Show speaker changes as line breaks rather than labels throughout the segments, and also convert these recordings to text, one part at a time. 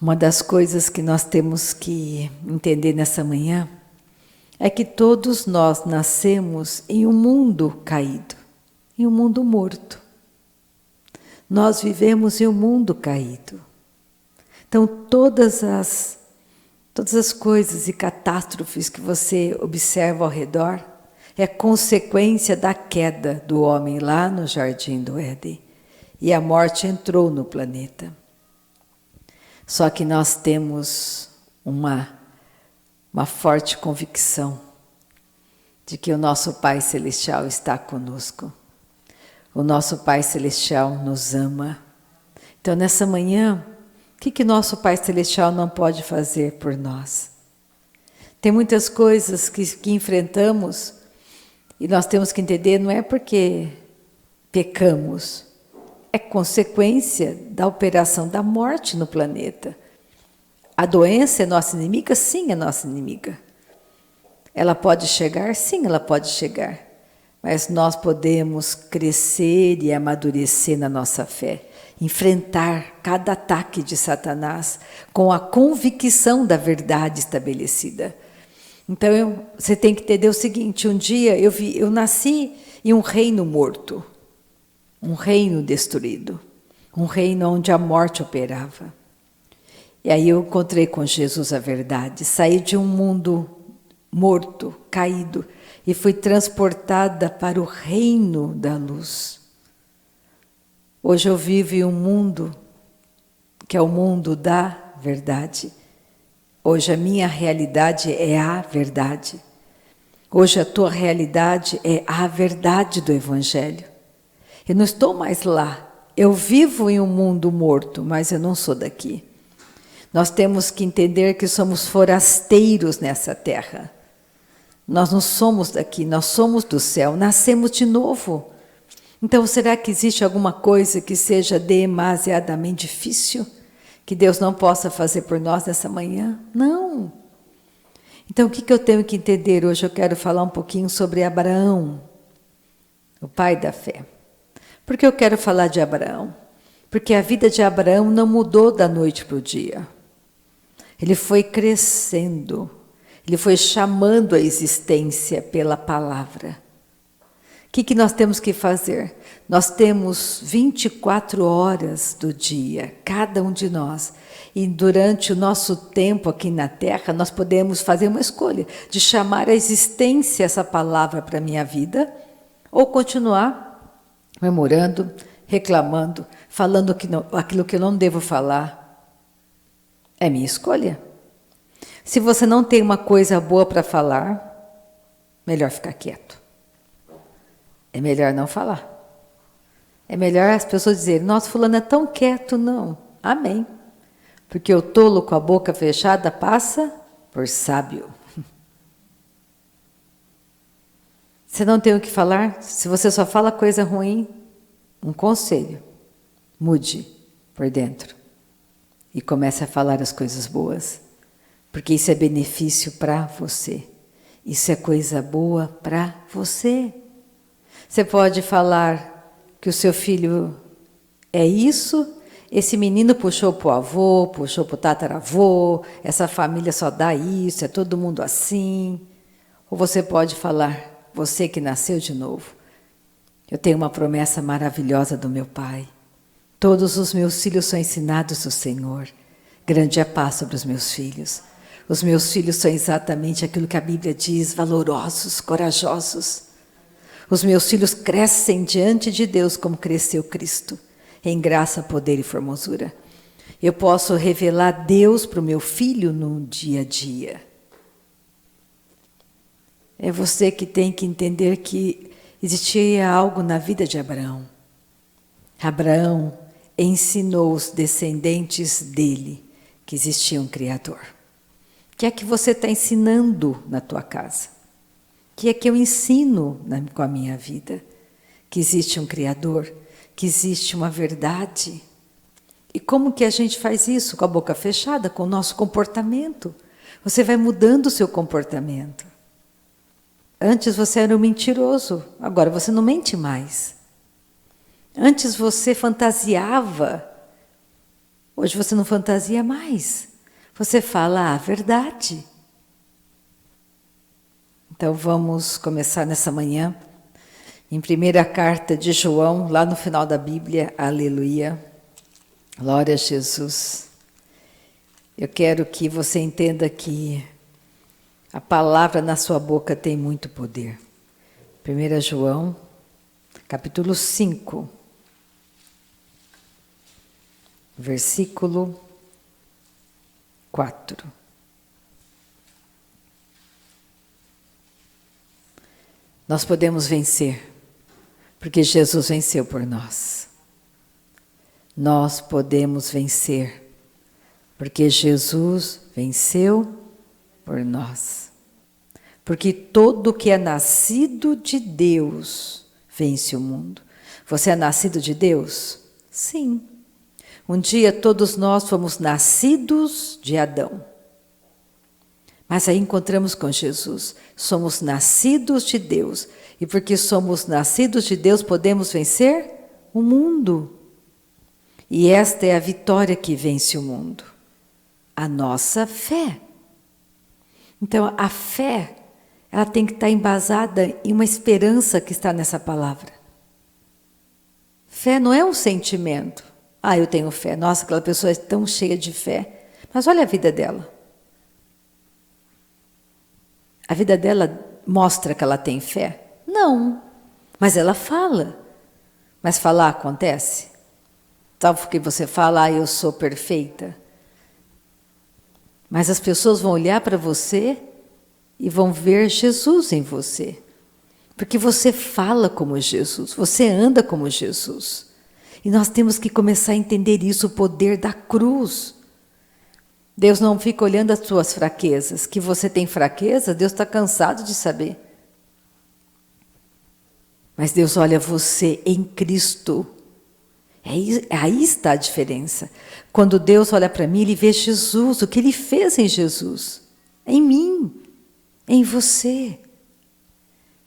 Uma das coisas que nós temos que entender nessa manhã é que todos nós nascemos em um mundo caído, em um mundo morto. Nós vivemos em um mundo caído. Então todas as coisas e catástrofes que você observa ao redor é consequência da queda do homem lá no Jardim do Éden. E a morte entrou no planeta. Só que nós temos uma forte convicção de que o nosso Pai Celestial está conosco. O nosso Pai Celestial nos ama. Então, nessa manhã, o que nosso Pai Celestial não pode fazer por nós? Tem muitas coisas que enfrentamos e nós temos que entender, não é porque pecamos, é consequência da operação da morte no planeta. A doença é nossa inimiga? Sim, é nossa inimiga. Ela pode chegar? Sim, ela pode chegar. Mas nós podemos crescer e amadurecer na nossa fé. Enfrentar cada ataque de Satanás com a convicção da verdade estabelecida. Então, você tem que entender o seguinte, um dia eu nasci em um reino morto. Um reino destruído, um reino onde a morte operava. E aí eu encontrei com Jesus a verdade, saí de um mundo morto, caído, e fui transportada para o reino da luz. Hoje eu vivo em um mundo que é o mundo da verdade. Hoje a minha realidade é a verdade. Hoje a tua realidade é a verdade do Evangelho. Eu não estou mais lá. Eu vivo em um mundo morto, mas eu não sou daqui. Nós temos que entender que somos forasteiros nessa terra. Nós não somos daqui, nós somos do céu, nascemos de novo. Então, será que existe alguma coisa que seja demasiadamente difícil? Que Deus não possa fazer por nós nessa manhã? Não. Então, o que eu tenho que entender hoje? Eu quero falar um pouquinho sobre Abraão, o pai da fé. Por que eu quero falar de Abraão? Porque a vida de Abraão não mudou da noite para o dia. Ele foi crescendo, ele foi chamando a existência pela palavra. O que nós temos que fazer? Nós temos 24 horas do dia, cada um de nós. E durante o nosso tempo aqui na Terra, nós podemos fazer uma escolha de chamar a existência essa palavra para a minha vida ou continuar murmurando, reclamando, falando aquilo que eu não devo falar. É minha escolha. Se você não tem uma coisa boa para falar, melhor ficar quieto. É melhor não falar. É melhor as pessoas dizerem, nossa, fulano é tão quieto. Não. Amém. Porque o tolo com a boca fechada passa por sábio. Você não tem o que falar? Se você só fala coisa ruim, um conselho, mude por dentro e comece a falar as coisas boas, porque isso é benefício para você, isso é coisa boa para você. Você pode falar que o seu filho é isso, esse menino puxou para o avô, puxou para o tataravô, essa família só dá isso, é todo mundo assim. Ou você pode falar, você que nasceu de novo, eu tenho uma promessa maravilhosa do meu Pai. Todos os meus filhos são ensinados do Senhor. Grande é a paz sobre os meus filhos. Os meus filhos são exatamente aquilo que a Bíblia diz, valorosos, corajosos. Os meus filhos crescem diante de Deus como cresceu Cristo, em graça, poder e formosura. Eu posso revelar Deus para o meu filho no dia a dia. É você que tem que entender que existia algo na vida de Abraão. Abraão ensinou os descendentes dele que existia um Criador. O que é que você está ensinando na tua casa? O que é que eu ensino com a minha vida? Que existe um Criador, que existe uma verdade. E como que a gente faz isso? Com a boca fechada, com o nosso comportamento. Você vai mudando o seu comportamento. Antes você era um mentiroso, agora você não mente mais. Antes você fantasiava, Hoje você não fantasia mais. Você fala a verdade. Então vamos começar nessa manhã, em primeira carta de João, lá no final da Bíblia, aleluia, glória a Jesus. Eu quero que você entenda que a palavra na sua boca tem muito poder. 1 João, capítulo 5, versículo 4. Nós podemos vencer, porque Jesus venceu por nós. Nós podemos vencer, porque Jesus venceu por nós. Porque todo que é nascido de Deus vence o mundo. Você é nascido de Deus? Sim. Um dia todos nós fomos nascidos de Adão. Mas aí encontramos com Jesus. Somos nascidos de Deus. E porque somos nascidos de Deus, podemos vencer o mundo. E esta é a vitória que vence o mundo. A nossa fé. Então, a fé, ela tem que estar embasada em uma esperança que está nessa palavra. Fé não é um sentimento. Ah, eu tenho fé. Nossa, aquela pessoa é tão cheia de fé. Mas olha a vida dela. A vida dela mostra que ela tem fé? Não. Mas ela fala. Mas falar acontece? Sabe porque você fala, ah, eu sou perfeita? Mas as pessoas vão olhar para você e vão ver Jesus em você. Porque você fala como Jesus, você anda como Jesus. E nós temos que começar a entender isso, o poder da cruz. Deus não fica olhando as suas fraquezas. Que você tem fraqueza, Deus está cansado de saber. Mas Deus olha você em Cristo. Aí está a diferença. Quando Deus olha para mim, Ele vê Jesus, o que Ele fez em Jesus. Em mim, em você.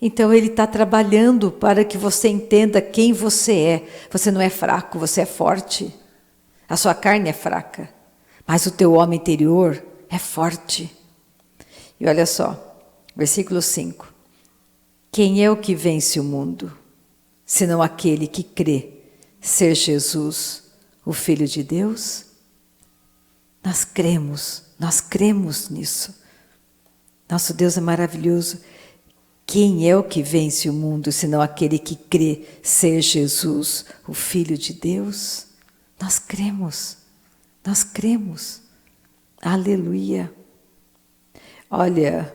Então Ele está trabalhando para que você entenda quem você é. Você não é fraco, você é forte. A sua carne é fraca. Mas o teu homem interior é forte. E olha só, versículo 5. Quem é o que vence o mundo, senão aquele que crê ser Jesus, o Filho de Deus? Nós cremos nisso. Nosso Deus é maravilhoso. Quem é o que vence o mundo, senão aquele que crê ser Jesus, o Filho de Deus? Nós cremos. Nós cremos. Aleluia. Olha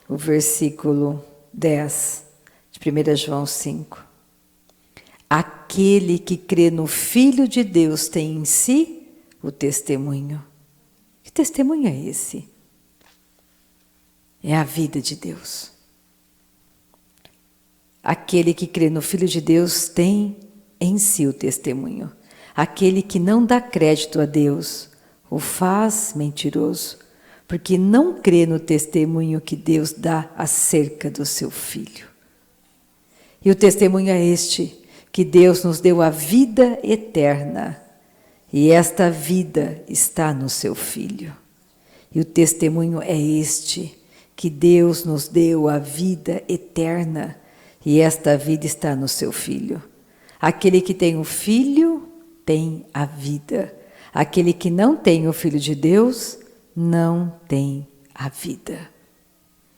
o versículo 10 de 1 João 5. Aquele que crê no Filho de Deus tem em si o testemunho. Que testemunho é esse? É a vida de Deus. Aquele que crê no Filho de Deus tem em si o testemunho. Aquele que não dá crédito a Deus o faz mentiroso, porque não crê no testemunho que Deus dá acerca do seu Filho. E o testemunho é este, que Deus nos deu a vida eterna, e esta vida está no seu Filho. E o testemunho é este, que Deus nos deu a vida eterna, e esta vida está no seu Filho. Aquele que tem o Filho tem a vida. Aquele que não tem o Filho de Deus não tem a vida.